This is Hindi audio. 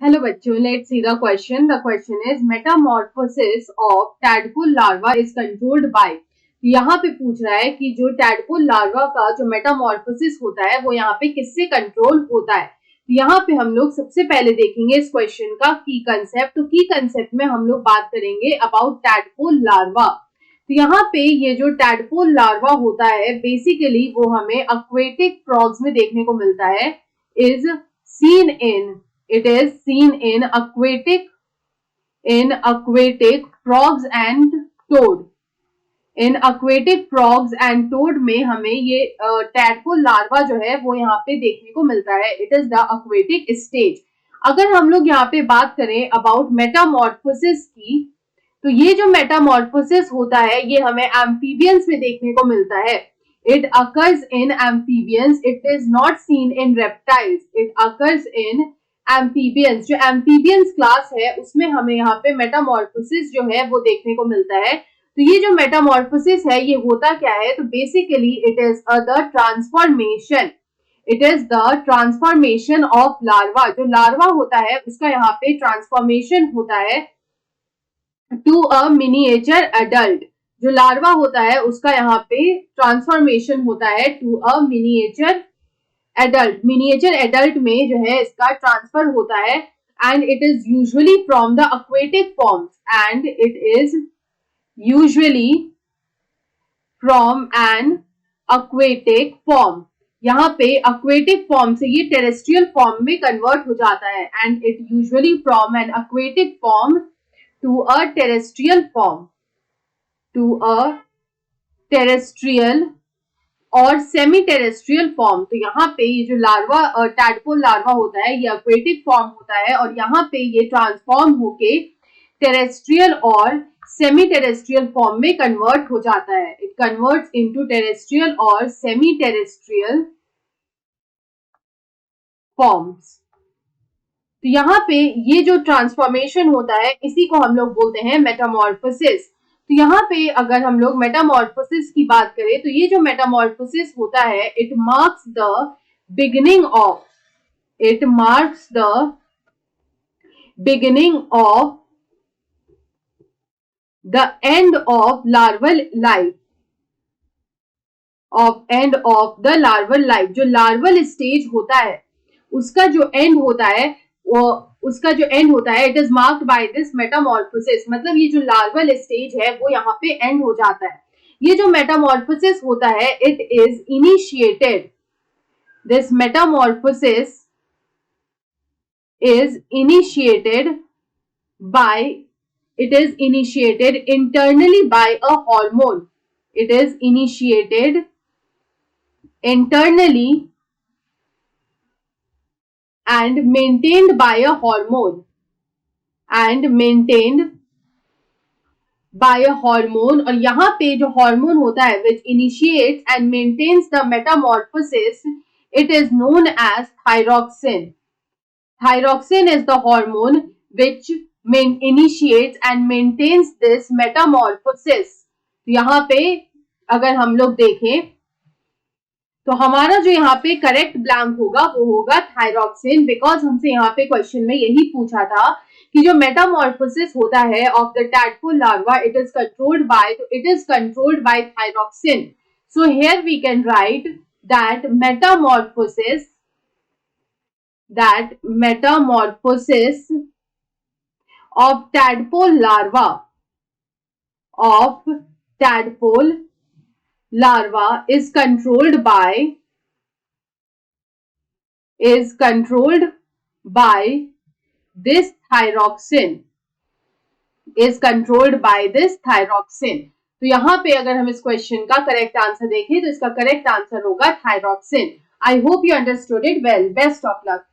Hello बच्चों, let's see the question. The question is metamorphosis of tadpole larva is controlled by. यहाँ पे पूछ रहा है कि जो tadpole larva का जो metamorphosis होता है वो यहाँ पे किससे कंट्रोल होता है. यहाँ पे हम लोग सबसे पहले देखेंगे इस क्वेश्चन का की कंसेप्ट. तो की कंसेप्ट में हम लोग बात करेंगे अबाउट tadpole larva. तो यहाँ पे ये जो tadpole larva होता है बेसिकली वो हमें aquatic frogs में देखने को मिलता है. is seen in It is seen in aquatic frogs and toad. In aquatic frogs and toad में हमें ये tadpole larva जो है वो यहाँ पे देखने को मिलता है. It is the aquatic stage. अगर हम लोग यहाँ पे बात करें about metamorphosis की, तो ये जो metamorphosis होता है ये हमें amphibians में देखने को मिलता है. It occurs in amphibians. It is not seen in reptiles. It occurs in amphibians. जो एम्फीबियंस क्लास है उसमें हमें यहाँ पे मेटामॉर्फोसिस जो है वो देखने को मिलता है. तो ये जो मेटामॉर्फोसिस है ये होता क्या है, तो basically it is the transformation of larva. जो लार्वा होता है उसका यहाँ पे ट्रांसफॉर्मेशन होता है टू अ मिनिएचर एडल्ट. जो लार्वा होता है उसका यहाँ पे ट्रांसफॉर्मेशन होता है to a miniature adult. Miniature adult में जो है इसका ट्रांसफर होता है and it is usually from the aquatic forms and it is usually from an aquatic form. यहाँ पे aquatic form से ये टेरेस्ट्रियल फॉर्म में कन्वर्ट हो जाता है and it usually from an aquatic form to a terrestrial और सेमी टेरेस्ट्रियल फॉर्म. तो यहाँ पे ये जो लार्वा टैडपोल लार्वा होता है ये एक्वेटिक फॉर्म होता है और यहाँ पे ये ट्रांसफॉर्म होके टेरेस्ट्रियल और सेमी टेरेस्ट्रियल फॉर्म में कन्वर्ट हो जाता है. इट कन्वर्ट्स इनटू टेरेस्ट्रियल और सेमी टेरेस्ट्रियल फॉर्म्स. तो यहाँ पे ये जो ट्रांसफॉर्मेशन होता है इसी को हम लोग बोलते हैं मेटामॉर्फोसिस. तो यहाँ पे अगर हम लोग मेटामॉर्फोसिस की बात करें तो ये जो मेटामॉर्फोसिस होता है it marks the beginning of the end of larval life. जो लार्वल स्टेज होता है उसका जो एंड होता है it is marked by this Metamorphosis. मतलब ये जो लार्वल स्टेज है वो यहाँ पे एंड हो जाता है. ये जो मेटामॉर्फोसिस होता है it is initiated. This Metamorphosis is initiated internally by a hormone. It is initiated internally and maintained by a hormone और यहाँ पे जो हार्मोन होता है which initiates and maintains the metamorphosis, it is known as thyroxine. Thyroxine is the hormone which initiates and maintains this metamorphosis. यहाँ पे अगर हम लोग देखें तो हमारा जो यहाँ पे करेक्ट ब्लैंक होगा वो होगा थायरॉक्सिन. बिकॉज हमसे यहाँ पे क्वेश्चन में यही पूछा था कि जो मेटामॉर्फोसिस होता है of the tadpole larva it is controlled by thyroxine. So here we can write that metamorphosis of tadpole larva is controlled by this thyroxine. तो यहाँ पे अगर हम इस क्वेश्चन का करेक्ट आंसर देखें तो इसका करेक्ट आंसर होगा thyroxine. I hope you understood it well. Best of luck.